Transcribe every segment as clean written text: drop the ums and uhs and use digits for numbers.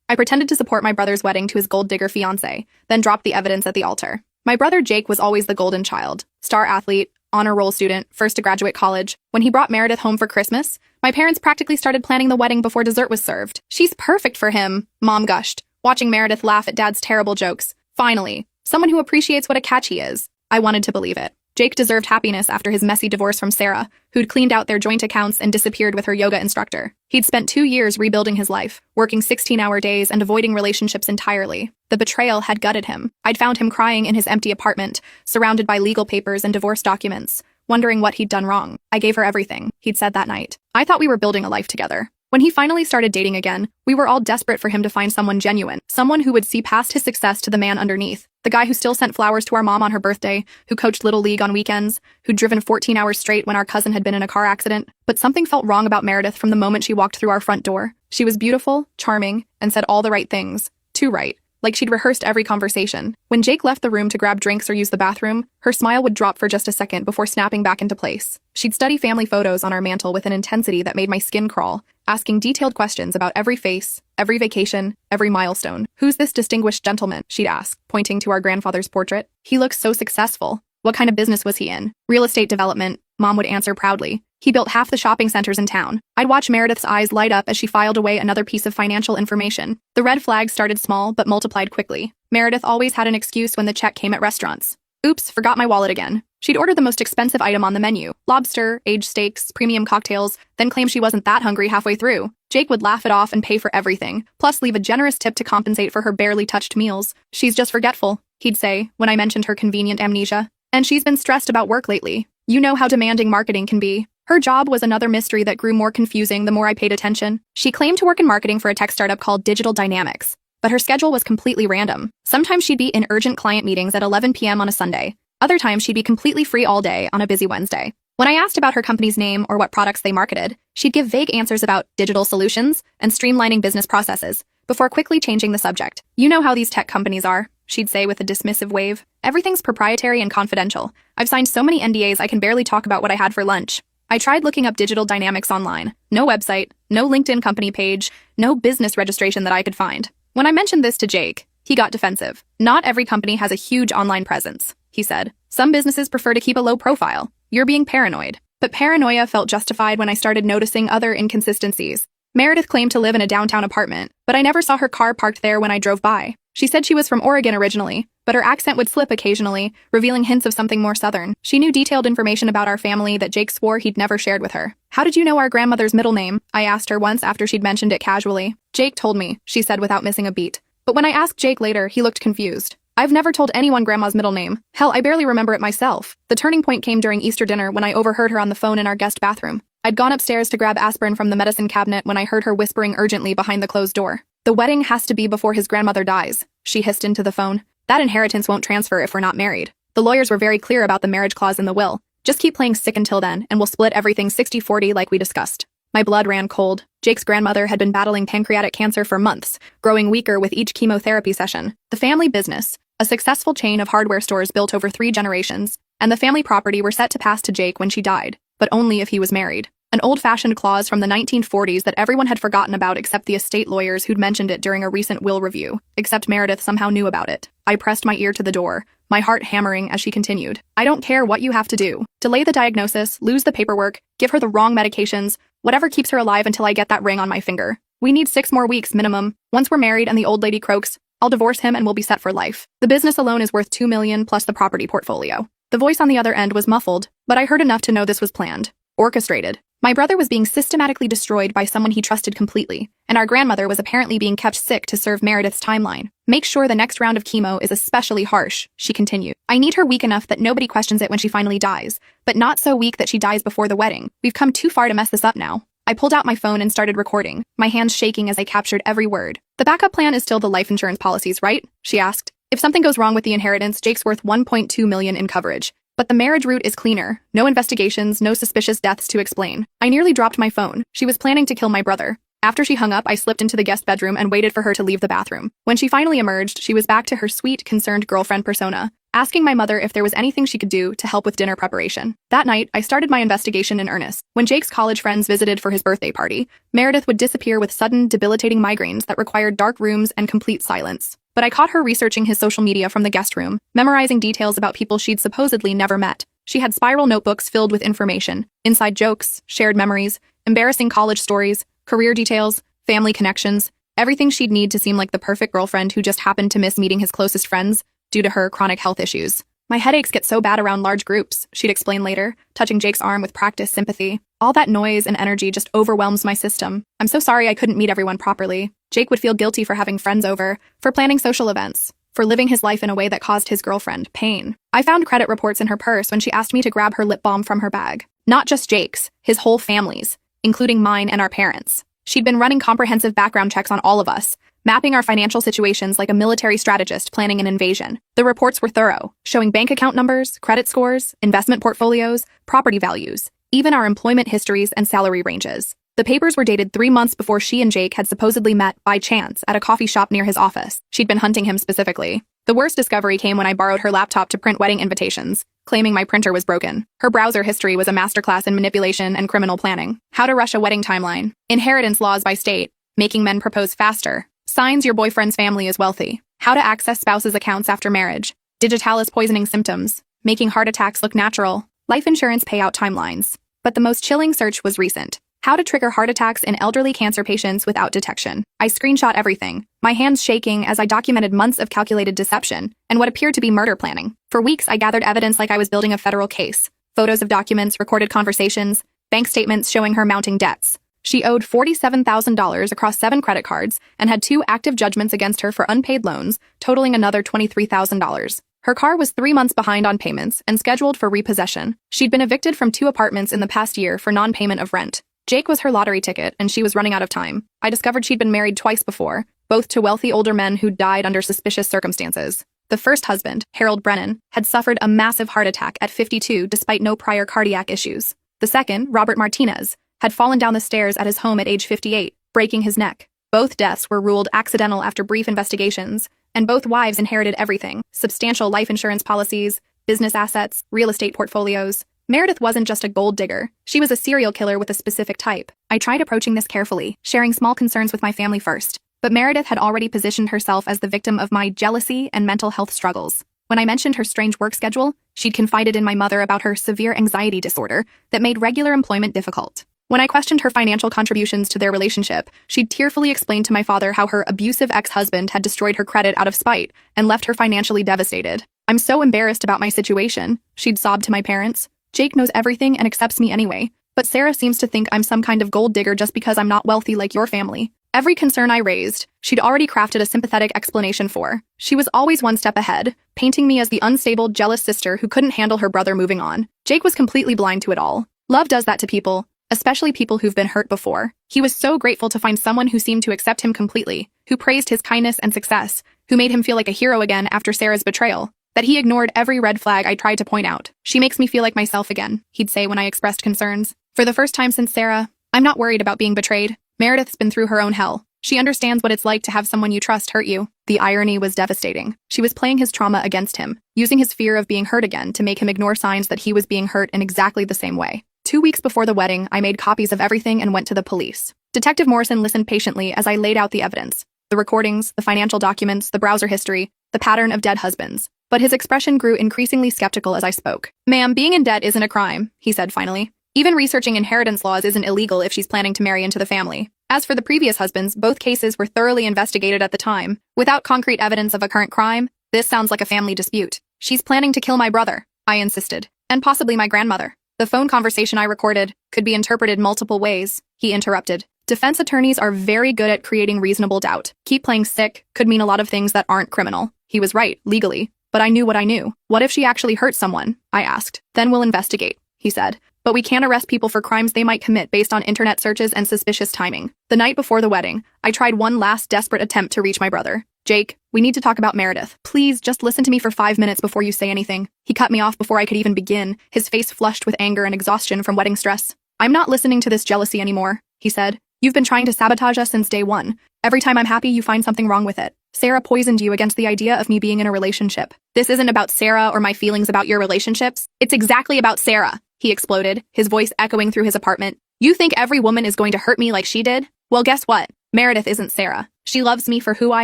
I pretended to support my brother's wedding to his gold digger fiancé, then dropped the evidence at the altar. My brother Jake was always the golden child, star athlete, honor roll student, first to graduate college. When he brought Meredith home for Christmas, my parents practically started planning the wedding before dessert was served. She's perfect for him, Mom gushed, watching Meredith laugh at Dad's terrible jokes. Finally, someone who appreciates what a catch he is. I wanted to believe it. Jake deserved happiness after his messy divorce from Sarah, who'd cleaned out their joint accounts and disappeared with her yoga instructor. He'd spent 2 years rebuilding his life, working 16-hour days and avoiding relationships entirely. The betrayal had gutted him. I'd found him crying in his empty apartment, surrounded by legal papers and divorce documents, wondering what he'd done wrong. I gave her everything, he'd said that night. I thought we were building a life together. When he finally started dating again, we were all desperate for him to find someone genuine, someone who would see past his success to the man underneath. The guy who still sent flowers to our mom on her birthday, who coached Little League on weekends, who'd driven 14 hours straight when our cousin had been in a car accident. But something felt wrong about Meredith from the moment she walked through our front door. She was beautiful, charming, and said all the right things. Too right. Like she'd rehearsed every conversation. When Jake left the room to grab drinks or use the bathroom, her smile would drop for just a second before snapping back into place. She'd study family photos on our mantle with an intensity that made my skin crawl, asking detailed questions about every face, every vacation, every milestone. "Who's this distinguished gentleman?" she'd ask, pointing to our grandfather's portrait. "He looks so successful. What kind of business was he in?" "Real estate development," Mom would answer proudly. "He built half the shopping centers in town." I'd watch Meredith's eyes light up as she filed away another piece of financial information. The red flags started small but multiplied quickly. Meredith always had an excuse when the check came at restaurants. "Oops, forgot my wallet again." She'd order the most expensive item on the menu, lobster, aged steaks, premium cocktails, then claim she wasn't that hungry halfway through. Jake would laugh it off and pay for everything, plus leave a generous tip to compensate for her barely touched meals. "She's just forgetful," he'd say, when I mentioned her convenient amnesia. "And she's been stressed about work lately. You know how demanding marketing can be." Her job was another mystery that grew more confusing the more I paid attention. She claimed to work in marketing for a tech startup called Digital Dynamics, but her schedule was completely random. Sometimes she'd be in urgent client meetings at 11 p.m. on a Sunday. Other times she'd be completely free all day on a busy Wednesday. When I asked about her company's name or what products they marketed, she'd give vague answers about digital solutions and streamlining business processes, before quickly changing the subject. "You know how these tech companies are," she'd say with a dismissive wave. "Everything's proprietary and confidential. I've signed so many NDAs I can barely talk about what I had for lunch." I tried looking up Digital Dynamics online. No website, no LinkedIn company page, no business registration that I could find. When I mentioned this to Jake, he got defensive. "Not every company has a huge online presence," he said. "Some businesses prefer to keep a low profile. You're being paranoid." But paranoia felt justified when I started noticing other inconsistencies. Meredith claimed to live in a downtown apartment, but I never saw her car parked there when I drove by. She said she was from Oregon originally, but her accent would slip occasionally, revealing hints of something more southern. She knew detailed information about our family that Jake swore he'd never shared with her. "How did you know our grandmother's middle name?" I asked her once after she'd mentioned it casually. "Jake told me," she said without missing a beat. But when I asked Jake later, he looked confused. "I've never told anyone Grandma's middle name. Hell, I barely remember it myself." The turning point came during Easter dinner when I overheard her on the phone in our guest bathroom. I'd gone upstairs to grab aspirin from the medicine cabinet when I heard her whispering urgently behind the closed door. "The wedding has to be before his grandmother dies," she hissed into the phone. "That inheritance won't transfer if we're not married. The lawyers were very clear about the marriage clause in the will. Just keep playing sick until then, and we'll split everything 60-40 like we discussed." My blood ran cold. Jake's grandmother had been battling pancreatic cancer for months, growing weaker with each chemotherapy session. The family business, a successful chain of hardware stores built over 3 generations, and the family property were set to pass to Jake when she died, but only if he was married. An old-fashioned clause from the 1940s that everyone had forgotten about except the estate lawyers who'd mentioned it during a recent will review. Except Meredith somehow knew about it. I pressed my ear to the door, my heart hammering as she continued. "I don't care what you have to do. Delay the diagnosis, lose the paperwork, give her the wrong medications, whatever keeps her alive until I get that ring on my finger. We need 6 more weeks minimum. Once we're married and the old lady croaks, I'll divorce him and we'll be set for life. The business alone is worth $2 million plus the property portfolio." The voice on the other end was muffled, but I heard enough to know this was planned. Orchestrated. My brother was being systematically destroyed by someone he trusted completely, and our grandmother was apparently being kept sick to serve Meredith's timeline. "Make sure the next round of chemo is especially harsh," she continued. "I need her weak enough that nobody questions it when she finally dies, but not so weak that she dies before the wedding. We've come too far to mess this up now." I pulled out my phone and started recording, my hands shaking as I captured every word. "The backup plan is still the life insurance policies, right?" she asked. "If something goes wrong with the inheritance, Jake's worth $1.2 million in coverage. But the marriage route is cleaner. No investigations, no suspicious deaths to explain." I nearly dropped my phone. She was planning to kill my brother. After she hung up, I slipped into the guest bedroom and waited for her to leave the bathroom. When she finally emerged, she was back to her sweet, concerned girlfriend persona, asking my mother if there was anything she could do to help with dinner preparation. That night, I started my investigation in earnest. When Jake's college friends visited for his birthday party, Meredith would disappear with sudden, debilitating migraines that required dark rooms and complete silence. But I caught her researching his social media from the guest room, memorizing details about people she'd supposedly never met. She had spiral notebooks filled with information, inside jokes, shared memories, embarrassing college stories, career details, family connections, everything she'd need to seem like the perfect girlfriend who just happened to miss meeting his closest friends due to her chronic health issues. My headaches get so bad around large groups, she'd explain later, touching Jake's arm with practiced sympathy. All that noise and energy just overwhelms my system. I'm so sorry I couldn't meet everyone properly. Jake would feel guilty for having friends over, for planning social events, for living his life in a way that caused his girlfriend pain. I found credit reports in her purse when she asked me to grab her lip balm from her bag. Not just Jake's, his whole family's, including mine and our parents. She'd been running comprehensive background checks on all of us, mapping our financial situations like a military strategist planning an invasion. The reports were thorough, showing bank account numbers, credit scores, investment portfolios, property values, even our employment histories and salary ranges. The papers were dated 3 months before she and Jake had supposedly met by chance at a coffee shop near his office. She'd been hunting him specifically. The worst discovery came when I borrowed her laptop to print wedding invitations, claiming my printer was broken. Her browser history was a masterclass in manipulation and criminal planning. How to rush a wedding timeline. Inheritance laws by state. Making men propose faster. Signs your boyfriend's family is wealthy. How to access spouse's accounts after marriage. Digitalis poisoning symptoms. Making heart attacks look natural. Life insurance payout timelines. But the most chilling search was recent. How to trigger heart attacks in elderly cancer patients without detection. I screenshot everything, my hands shaking as I documented months of calculated deception and what appeared to be murder planning. For weeks, I gathered evidence like I was building a federal case. Photos of documents, recorded conversations, bank statements showing her mounting debts. She owed $47,000 across 7 credit cards and had 2 active judgments against her for unpaid loans, totaling another $23,000. Her car was 3 months behind on payments and scheduled for repossession. She'd been evicted from 2 apartments in the past year for non-payment of rent. Jake was her lottery ticket, and she was running out of time. I discovered she'd been married twice before, both to wealthy older men who died under suspicious circumstances. The first husband, Harold Brennan, had suffered a massive heart attack at 52 despite no prior cardiac issues. The second, Robert Martinez, had fallen down the stairs at his home at age 58, breaking his neck. Both deaths were ruled accidental after brief investigations, and both wives inherited everything: substantial life insurance policies, business assets, real estate portfolios. Meredith wasn't just a gold digger. She was a serial killer with a specific type. I tried approaching this carefully, sharing small concerns with my family first. But Meredith had already positioned herself as the victim of my jealousy and mental health struggles. When I mentioned her strange work schedule, she'd confided in my mother about her severe anxiety disorder that made regular employment difficult. When I questioned her financial contributions to their relationship, she'd tearfully explained to my father how her abusive ex-husband had destroyed her credit out of spite and left her financially devastated. "I'm so embarrassed about my situation," she'd sobbed to my parents. "Jake knows everything and accepts me anyway, but Sarah seems to think I'm some kind of gold digger just because I'm not wealthy like your family." Every concern I raised, she'd already crafted a sympathetic explanation for. She was always one step ahead, painting me as the unstable, jealous sister who couldn't handle her brother moving on. Jake was completely blind to it all. Love does that to people, especially people who've been hurt before. He was so grateful to find someone who seemed to accept him completely, who praised his kindness and success, who made him feel like a hero again after Sarah's betrayal, that he ignored every red flag I tried to point out. "She makes me feel like myself again," he'd say when I expressed concerns. "For the first time since Sarah, I'm not worried about being betrayed. Meredith's been through her own hell. She understands what it's like to have someone you trust hurt you." The irony was devastating. She was playing his trauma against him, using his fear of being hurt again to make him ignore signs that he was being hurt in exactly the same way. 2 weeks before the wedding, I made copies of everything and went to the police. Detective Morrison listened patiently as I laid out the evidence: the recordings, the financial documents, the browser history, the pattern of dead husbands. But his expression grew increasingly skeptical as I spoke. "Ma'am, being in debt isn't a crime," he said finally. "Even researching inheritance laws isn't illegal if she's planning to marry into the family." As for the previous husbands, both cases were thoroughly investigated at the time. Without concrete evidence of a current crime, this sounds like a family dispute. "She's planning to kill my brother," I insisted, "and possibly my grandmother." "The phone conversation I recorded could be interpreted multiple ways," he interrupted. "Defense attorneys are very good at creating reasonable doubt. Keep playing sick could mean a lot of things that aren't criminal." He was right, legally. But I knew what I knew. "What if she actually hurt someone?" I asked. "Then we'll investigate," he said. "But we can't arrest people for crimes they might commit based on internet searches and suspicious timing." The night before the wedding, I tried one last desperate attempt to reach my brother. "Jake, we need to talk about Meredith. Please, just listen to me for 5 minutes before you say anything." He cut me off before I could even begin, his face flushed with anger and exhaustion from wedding stress. "I'm not listening to this jealousy anymore," he said. "You've been trying to sabotage us since day one. Every time I'm happy, you find something wrong with it. Sarah poisoned you against the idea of me being in a relationship. This isn't about Sarah or my feelings about your relationships. It's exactly about Sarah, he exploded, his voice echoing through his apartment. You think every woman is going to hurt me like she did? Well, guess what? Meredith isn't Sarah. She loves me for who I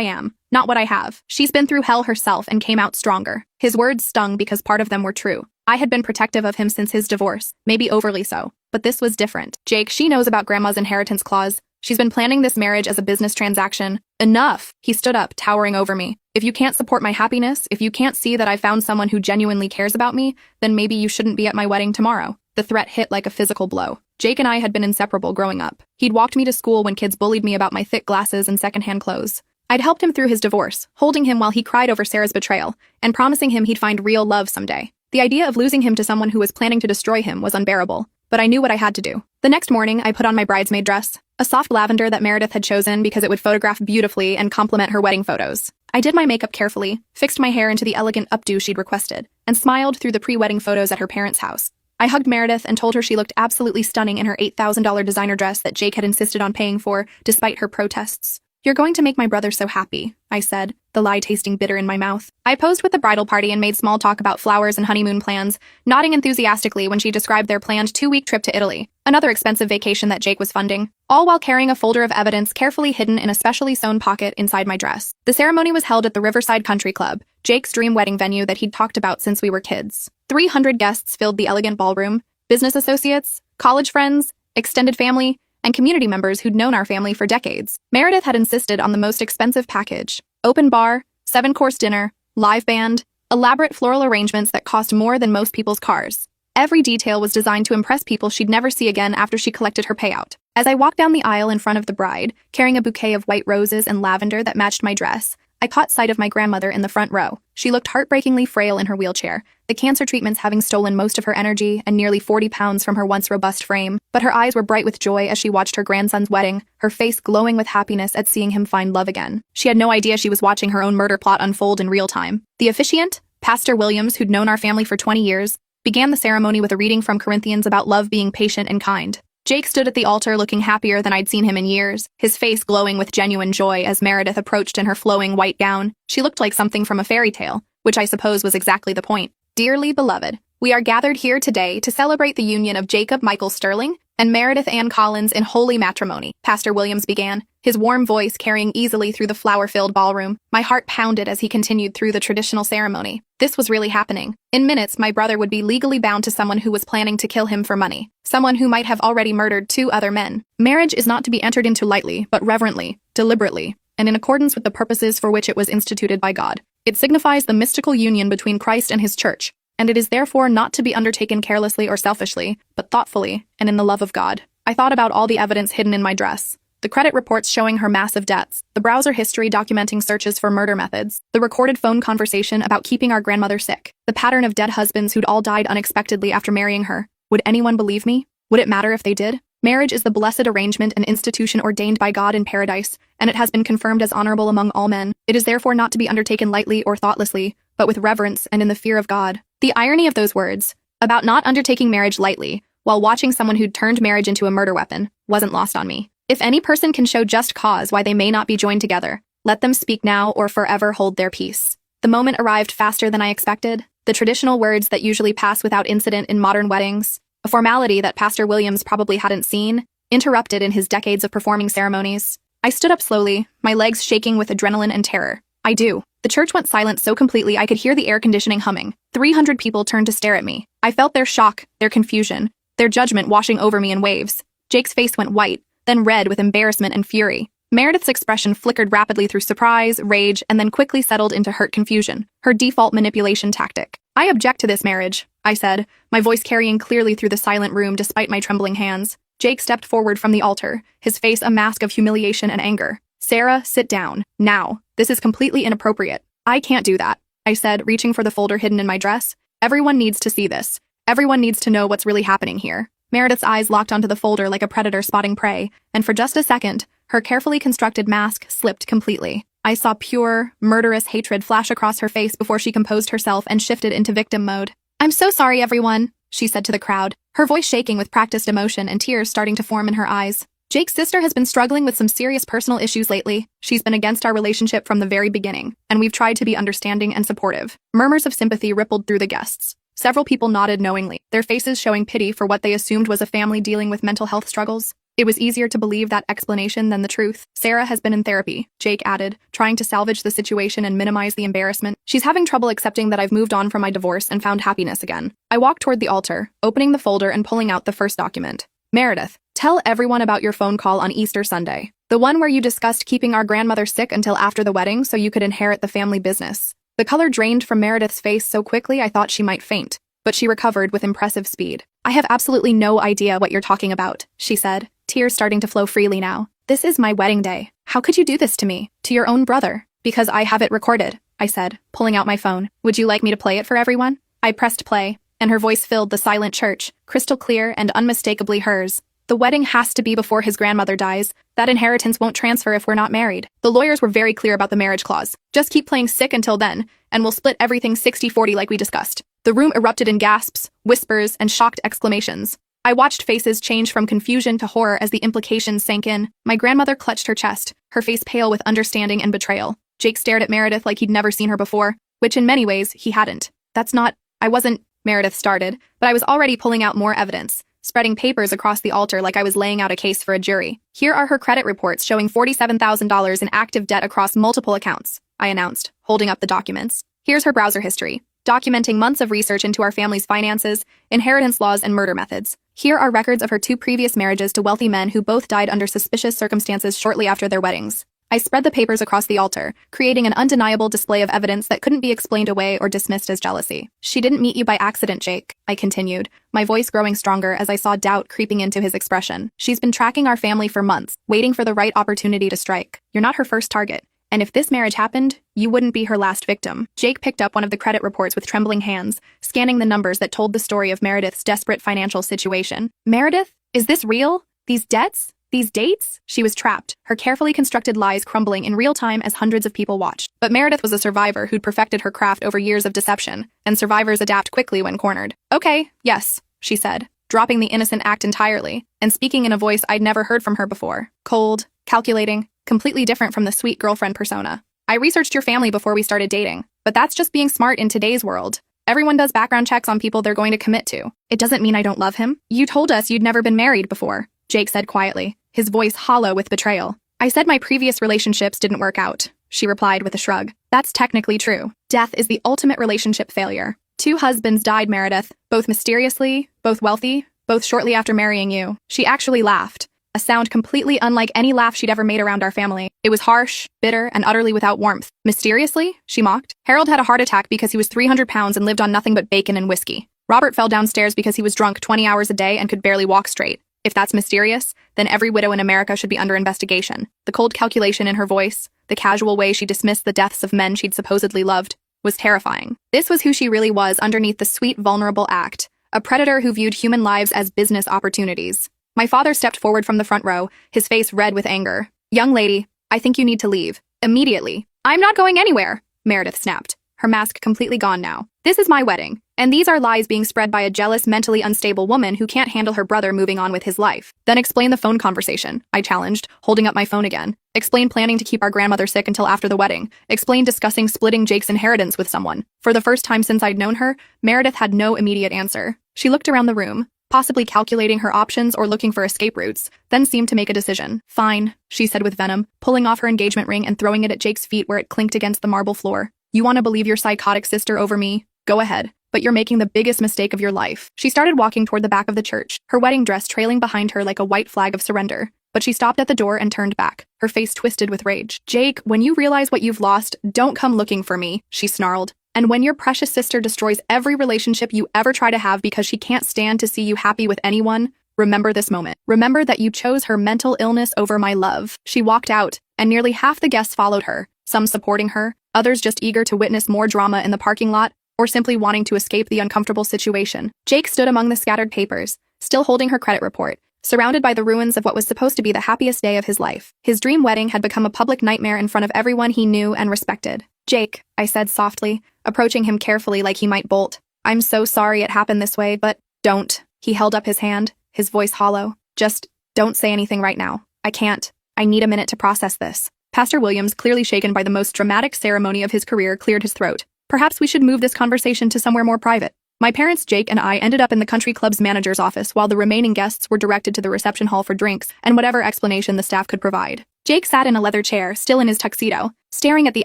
am, not what I have. She's been through hell herself and came out stronger. His words stung because part of them were true. I had been protective of him since his divorce, maybe overly so. But this was different. Jake, she knows about Grandma's inheritance clause. She's been planning this marriage as a business transaction. Enough! He stood up, towering over me. If you can't support my happiness, if you can't see that I found someone who genuinely cares about me, then maybe you shouldn't be at my wedding tomorrow. The threat hit like a physical blow. Jake and I had been inseparable growing up. He'd walked me to school when kids bullied me about my thick glasses and secondhand clothes. I'd helped him through his divorce, holding him while he cried over Sarah's betrayal, and promising him he'd find real love someday. The idea of losing him to someone who was planning to destroy him was unbearable, but I knew what I had to do. The next morning, I put on my bridesmaid dress, a soft lavender that Meredith had chosen because it would photograph beautifully and complement her wedding photos. I did my makeup carefully, fixed my hair into the elegant updo she'd requested, and smiled through the pre-wedding photos at her parents' house. I hugged Meredith and told her she looked absolutely stunning in her $8,000 designer dress that Jake had insisted on paying for, despite her protests. You're going to make my brother so happy, I said, the lie tasting bitter in my mouth. I posed with the bridal party and made small talk about flowers and honeymoon plans, nodding enthusiastically when she described their planned 2-week trip to Italy, another expensive vacation that Jake was funding, all while carrying a folder of evidence carefully hidden in a specially sewn pocket inside my dress. The ceremony was held at the Riverside Country Club, Jake's dream wedding venue that he'd talked about since we were kids. 300 guests filled the elegant ballroom, business associates, college friends, extended family, and community members who'd known our family for decades. Meredith had insisted on the most expensive package: open bar, 7-course dinner, live band, elaborate floral arrangements that cost more than most people's cars. Every detail was designed to impress people she'd never see again after she collected her payout. As I walked down the aisle in front of the bride, carrying a bouquet of white roses and lavender that matched my dress, I caught sight of my grandmother in the front row. She looked heartbreakingly frail in her wheelchair, the cancer treatments having stolen most of her energy and nearly 40 pounds from her once robust frame. But her eyes were bright with joy as she watched her grandson's wedding, her face glowing with happiness at seeing him find love again. She had no idea she was watching her own murder plot unfold in real time. The officiant, Pastor Williams, who'd known our family for 20 years, began the ceremony with a reading from Corinthians about love being patient and kind. Jake stood at the altar looking happier than I'd seen him in years, his face glowing with genuine joy as Meredith approached in her flowing white gown. She looked like something from a fairy tale, which I suppose was exactly the point. Dearly beloved, we are gathered here today to celebrate the union of Jacob Michael Sterling and Meredith Ann Collins in holy matrimony, Pastor Williams began, his warm voice carrying easily through the flower-filled ballroom. My heart pounded as he continued through the traditional ceremony. This was really happening. In minutes, my brother would be legally bound to someone who was planning to kill him for money, someone who might have already murdered 2 other men. Marriage is not to be entered into lightly, but reverently, deliberately, and in accordance with the purposes for which it was instituted by God. It signifies the mystical union between Christ and his church, and it is therefore not to be undertaken carelessly or selfishly, but thoughtfully and in the love of God. I thought about all the evidence hidden in my dress. The credit reports showing her massive debts, the browser history documenting searches for murder methods, the recorded phone conversation about keeping our grandmother sick, the pattern of dead husbands who'd all died unexpectedly after marrying her. Would anyone believe me? Would it matter if they did? Marriage is the blessed arrangement and institution ordained by God in paradise, and it has been confirmed as honorable among all men. It is therefore not to be undertaken lightly or thoughtlessly, but with reverence and in the fear of God. The irony of those words, about not undertaking marriage lightly, while watching someone who'd turned marriage into a murder weapon, wasn't lost on me. If any person can show just cause why they may not be joined together, let them speak now or forever hold their peace. The moment arrived faster than I expected. The traditional words that usually pass without incident in modern weddings, a formality that Pastor Williams probably hadn't seen, interrupted in his decades of performing ceremonies. I stood up slowly, my legs shaking with adrenaline and terror. I do. The church went silent so completely I could hear the air conditioning humming. 300 people turned to stare at me. I felt their shock, their confusion, their judgment washing over me in waves. Jake's face went white, then red with embarrassment and fury. Meredith's expression flickered rapidly through surprise, rage, and then quickly settled into hurt confusion, her default manipulation tactic. I object to this marriage, I said, my voice carrying clearly through the silent room despite my trembling hands. Jake stepped forward from the altar, his face a mask of humiliation and anger. Sarah, sit down. Now. This is completely inappropriate. I can't do that, I said, reaching for the folder hidden in my dress. Everyone needs to see this. Everyone needs to know what's really happening here. Meredith's eyes locked onto the folder like a predator spotting prey, and for just a second, her carefully constructed mask slipped completely. I saw pure, murderous hatred flash across her face before she composed herself and shifted into victim mode. I'm so sorry, everyone, she said to the crowd, her voice shaking with practiced emotion and tears starting to form in her eyes. Jake's sister has been struggling with some serious personal issues lately. She's been against our relationship from the very beginning, and we've tried to be understanding and supportive. Murmurs of sympathy rippled through the guests. Several people nodded knowingly, their faces showing pity for what they assumed was a family dealing with mental health struggles. It was easier to believe that explanation than the truth. Sarah has been in therapy, Jake added, trying to salvage the situation and minimize the embarrassment. She's having trouble accepting that I've moved on from my divorce and found happiness again. I walked toward the altar, opening the folder and pulling out the first document. Meredith, tell everyone about your phone call on Easter Sunday. The one where you discussed keeping our grandmother sick until after the wedding so you could inherit the family business. The color drained from Meredith's face so quickly I thought she might faint, but she recovered with impressive speed. I have absolutely no idea what you're talking about, she said, tears starting to flow freely now. This is my wedding day. How could you do this to me? To your own brother? Because I have it recorded, I said, pulling out my phone. Would you like me to play it for everyone? I pressed play, and her voice filled the silent church, crystal clear and unmistakably hers. The wedding has to be before his grandmother dies. That inheritance won't transfer if we're not married. The lawyers were very clear about the marriage clause. Just keep playing sick until then, and we'll split everything 60-40 like we discussed. The room erupted in gasps, whispers, and shocked exclamations. I watched faces change from confusion to horror as the implications sank in. My grandmother clutched her chest, her face pale with understanding and betrayal. Jake stared at Meredith like he'd never seen her before, which in many ways he hadn't. I wasn't, Meredith started, but I was already pulling out more evidence, spreading papers across the altar like I was laying out a case for a jury. Here are her credit reports showing $47,000 in active debt across multiple accounts, I announced, holding up the documents. Here's her browser history, documenting months of research into our family's finances, inheritance laws, and murder methods. Here are records of her 2 previous marriages to wealthy men who both died under suspicious circumstances shortly after their weddings. I spread the papers across the altar, creating an undeniable display of evidence that couldn't be explained away or dismissed as jealousy. She didn't meet you by accident, Jake, I continued, my voice growing stronger as I saw doubt creeping into his expression. She's been tracking our family for months, waiting for the right opportunity to strike. You're not her first target. And if this marriage happened, you wouldn't be her last victim. Jake picked up one of the credit reports with trembling hands, scanning the numbers that told the story of Meredith's desperate financial situation. Meredith? Is this real? These debts? These dates? She was trapped, her carefully constructed lies crumbling in real time as hundreds of people watched. But Meredith was a survivor who'd perfected her craft over years of deception, and survivors adapt quickly when cornered. Okay, yes, she said, dropping the innocent act entirely, and speaking in a voice I'd never heard from her before. Cold, calculating, completely different from the sweet girlfriend persona. I researched your family before we started dating, but that's just being smart in today's world. Everyone does background checks on people they're going to commit to. It doesn't mean I don't love him. You told us you'd never been married before, Jake said quietly, his voice hollow with betrayal. I said my previous relationships didn't work out, she replied with a shrug. That's technically true. Death is the ultimate relationship failure. 2 husbands died, Meredith, both mysteriously, both wealthy, both shortly after marrying you. She actually laughed. A sound completely unlike any laugh she'd ever made around our family. It was harsh, bitter, and utterly without warmth. Mysteriously? She mocked. Harold had a heart attack because he was 300 pounds and lived on nothing but bacon and whiskey. Robert fell downstairs because he was drunk 20 hours a day and could barely walk straight. If that's mysterious, then every widow in America should be under investigation. The cold calculation in her voice, the casual way she dismissed the deaths of men she'd supposedly loved, was terrifying. This was who she really was underneath the sweet, vulnerable act, a predator who viewed human lives as business opportunities. My father stepped forward from the front row, his face red with anger. Young lady, I think you need to leave. Immediately. I'm not going anywhere, Meredith snapped, her mask completely gone now. This is my wedding, and these are lies being spread by a jealous, mentally unstable woman who can't handle her brother moving on with his life. Then explain the phone conversation, I challenged, holding up my phone again. Explain planning to keep our grandmother sick until after the wedding. Explain discussing splitting Jake's inheritance with someone. For the first time since I'd known her, Meredith had no immediate answer. She looked around the room, possibly calculating her options or looking for escape routes, then seemed to make a decision. Fine, she said with venom, pulling off her engagement ring and throwing it at Jake's feet where it clinked against the marble floor. You want to believe your psychotic sister over me? Go ahead, but you're making the biggest mistake of your life. She started walking toward the back of the church, her wedding dress trailing behind her like a white flag of surrender. But she stopped at the door and turned back, her face twisted with rage. Jake, when you realize what you've lost, don't come looking for me, she snarled. And when your precious sister destroys every relationship you ever try to have because she can't stand to see you happy with anyone, remember this moment. Remember that you chose her mental illness over my love. She walked out, and nearly half the guests followed her, some supporting her, others just eager to witness more drama in the parking lot, or simply wanting to escape the uncomfortable situation. Jake stood among the scattered papers, still holding her credit report, surrounded by the ruins of what was supposed to be the happiest day of his life. His dream wedding had become a public nightmare in front of everyone he knew and respected. Jake, I said softly, approaching him carefully like he might bolt. I'm so sorry it happened this way, but don't. He held up his hand, his voice hollow. Just Don't say anything right now. I can't. I need a minute to process this. Pastor Williams, clearly shaken by the most dramatic ceremony of his career, cleared his throat. Perhaps we should move this conversation to somewhere more private. My parents, Jake and I, ended up in the country club's manager's office while the remaining guests were directed to the reception hall for drinks and whatever explanation the staff could provide. Jake sat in a leather chair, still in his tuxedo, staring at the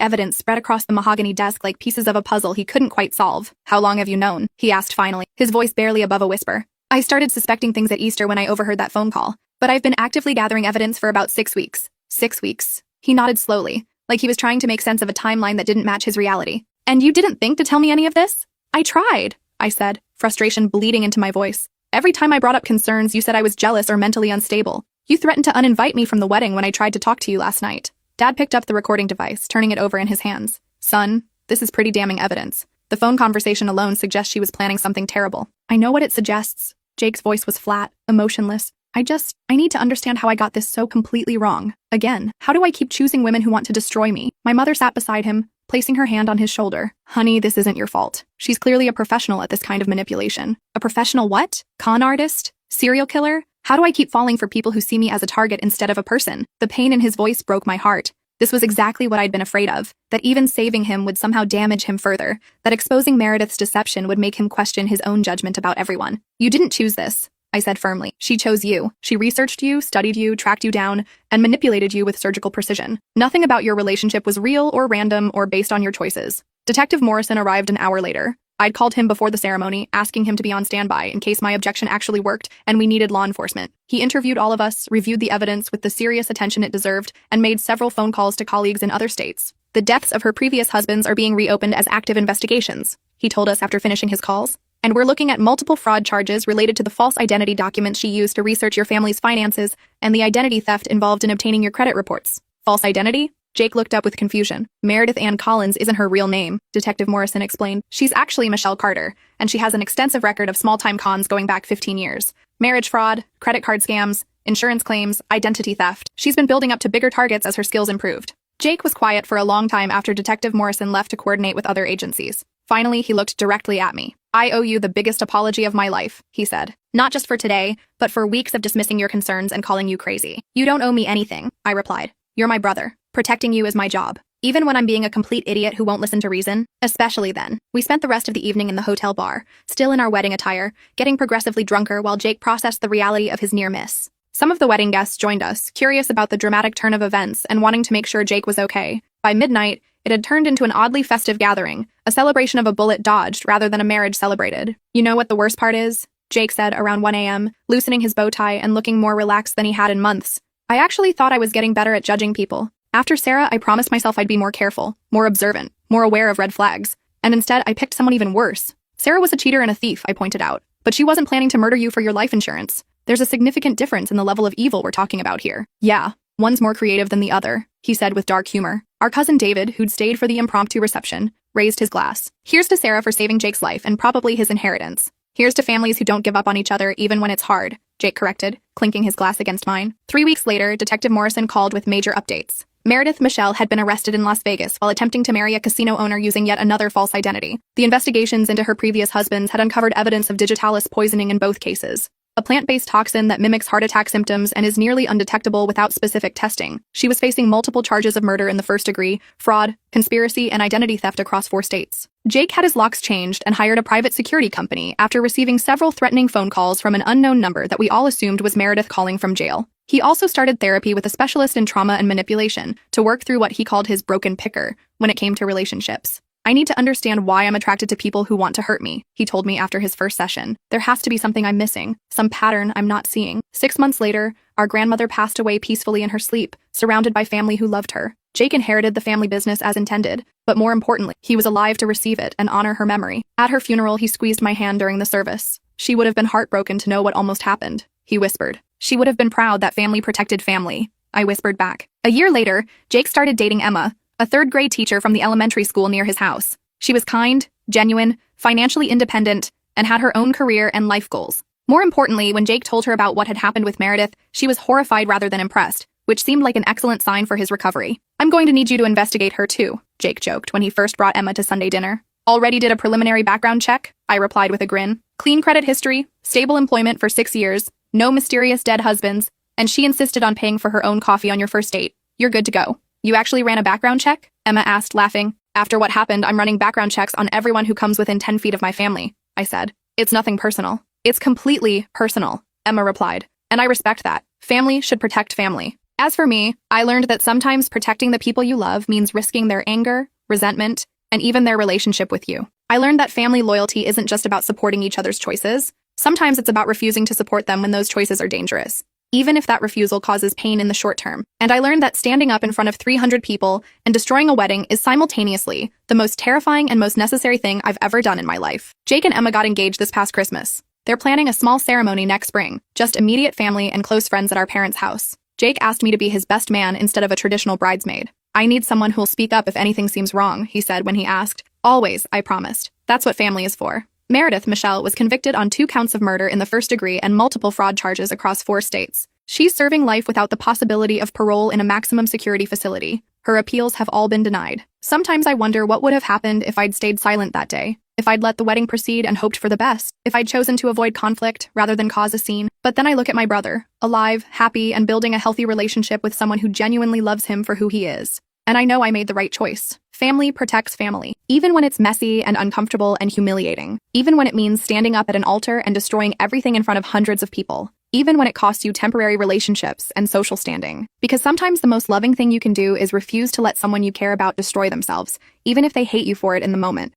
evidence spread across the mahogany desk like pieces of a puzzle he couldn't quite solve. How long have you known? He asked finally, his voice barely above a whisper. I started suspecting things at Easter when I overheard that phone call, but I've been actively gathering evidence for about 6 weeks. 6 weeks. He nodded slowly, like he was trying to make sense of a timeline that didn't match his reality. And you didn't think to tell me any of this? I tried, I said, frustration bleeding into my voice. Every time I brought up concerns, you said I was jealous or mentally unstable. You threatened to uninvite me from the wedding when I tried to talk to you last night. Dad picked up the recording device, turning it over in his hands. Son, this is pretty damning evidence. The phone conversation alone suggests she was planning something terrible. I know what it suggests. Jake's voice was flat, emotionless. I need to understand how I got this so completely wrong. Again, how do I keep choosing women who want to destroy me? My mother sat beside him, placing her hand on his shoulder. Honey, this isn't your fault. She's clearly a professional at this kind of manipulation. A professional what? Con artist? Serial killer? How do I keep falling for people who see me as a target instead of a person? The pain in his voice broke my heart. This was exactly what I'd been afraid of, that even saving him would somehow damage him further, that exposing Meredith's deception would make him question his own judgment about everyone. You didn't choose this, I said firmly. She chose you. She researched you, studied you, tracked you down, and manipulated you with surgical precision. Nothing about your relationship was real or random or based on your choices. Detective Morrison arrived an hour later. I'd called him before the ceremony, asking him to be on standby in case my objection actually worked and we needed law enforcement. He interviewed all of us, reviewed the evidence with the serious attention it deserved, and made several phone calls to colleagues in other states. The deaths of her previous husbands are being reopened as active investigations, he told us after finishing his calls. And we're looking at multiple fraud charges related to the false identity documents she used to research your family's finances and the identity theft involved in obtaining your credit reports. False identity? Jake looked up with confusion. Meredith Ann Collins isn't her real name, Detective Morrison explained. She's actually Michelle Carter, and she has an extensive record of small-time cons going back 15 years. Marriage fraud, credit card scams, insurance claims, identity theft. She's been building up to bigger targets as her skills improved. Jake was quiet for a long time after Detective Morrison left to coordinate with other agencies. Finally, he looked directly at me. I owe you the biggest apology of my life, he said. Not just for today, but for weeks of dismissing your concerns and calling you crazy. You don't owe me anything, I replied. You're my brother. Protecting you is my job. Even when I'm being a complete idiot who won't listen to reason, especially then. We spent the rest of the evening in the hotel bar, still in our wedding attire, getting progressively drunker while Jake processed the reality of his near miss. Some of the wedding guests joined us, curious about the dramatic turn of events and wanting to make sure Jake was okay. By midnight, it had turned into an oddly festive gathering, a celebration of a bullet dodged rather than a marriage celebrated. You know what the worst part is? Jake said around 1 a.m., loosening his bow tie and looking more relaxed than he had in months. I actually thought I was getting better at judging people. After Sarah, I promised myself I'd be more careful, more observant, more aware of red flags. And instead, I picked someone even worse. Sarah was a cheater and a thief, I pointed out. But she wasn't planning to murder you for your life insurance. There's a significant difference in the level of evil we're talking about here. Yeah, one's more creative than the other, he said with dark humor. Our cousin David, who'd stayed for the impromptu reception, raised his glass. Here's to Sarah for saving Jake's life and probably his inheritance. Here's to families who don't give up on each other even when it's hard, Jake corrected, clinking his glass against mine. 3 weeks later, Detective Morrison called with major updates. Meredith Michelle had been arrested in Las Vegas while attempting to marry a casino owner using yet another false identity. The investigations into her previous husbands had uncovered evidence of digitalis poisoning in both cases, a plant-based toxin that mimics heart attack symptoms and is nearly undetectable without specific testing. She was facing multiple charges of murder in the first degree, fraud, conspiracy, and identity theft across 4 states. Jake had his locks changed and hired a private security company after receiving several threatening phone calls from an unknown number that we all assumed was Meredith calling from jail. He also started therapy with a specialist in trauma and manipulation to work through what he called his broken picker when it came to relationships. I need to understand why I'm attracted to people who want to hurt me, he told me after his first session. There has to be something I'm missing, some pattern I'm not seeing. 6 months later, our grandmother passed away peacefully in her sleep, surrounded by family who loved her. Jake inherited the family business as intended, but more importantly, he was alive to receive it and honor her memory. At her funeral, he squeezed my hand during the service. She would have been heartbroken to know what almost happened, he whispered. She would have been proud that family protected family, I whispered back. A year later, Jake started dating Emma, a 3rd-grade teacher from the elementary school near his house. She was kind, genuine, financially independent, and had her own career and life goals. More importantly, when Jake told her about what had happened with Meredith, she was horrified rather than impressed, which seemed like an excellent sign for his recovery. I'm going to need you to investigate her too, Jake joked when he first brought Emma to Sunday dinner. Already did a preliminary background check, I replied with a grin. Clean credit history, stable employment for 6 years, no mysterious dead husbands, And she insisted on paying for her own coffee on your first date. You're good to go. You actually ran a background check? Emma asked, laughing. After what happened, I'm running background checks on everyone who comes within 10 feet of my family, I said. It's nothing personal. It's completely personal, Emma replied. And I respect that. Family should protect family. As for me, I learned that sometimes protecting the people you love means risking their anger, resentment, and even their relationship with you. I learned that family loyalty isn't just about supporting each other's choices. Sometimes it's about refusing to support them when those choices are dangerous, even if that refusal causes pain in the short term. And I learned that standing up in front of 300 people and destroying a wedding is simultaneously the most terrifying and most necessary thing I've ever done in my life. Jake and Emma got engaged this past Christmas. They're planning a small ceremony next spring, just immediate family and close friends at our parents' house. Jake asked me to be his best man instead of a traditional bridesmaid. I need someone who'll speak up if anything seems wrong, he said when he asked. Always, I promised. That's what family is for. Meredith Michelle was convicted on 2 counts of murder in the first degree and multiple fraud charges across 4 states. She's serving life without the possibility of parole in a maximum security facility. Her appeals have all been denied. Sometimes I wonder what would have happened if I'd stayed silent that day, if I'd let the wedding proceed and hoped for the best, if I'd chosen to avoid conflict rather than cause a scene. But then I look at my brother, alive, happy, and building a healthy relationship with someone who genuinely loves him for who he is. And I know I made the right choice. Family protects family, even when it's messy and uncomfortable and humiliating, even when it means standing up at an altar and destroying everything in front of hundreds of people, even when it costs you temporary relationships and social standing. Because sometimes the most loving thing you can do is refuse to let someone you care about destroy themselves, even if they hate you for it in the moment.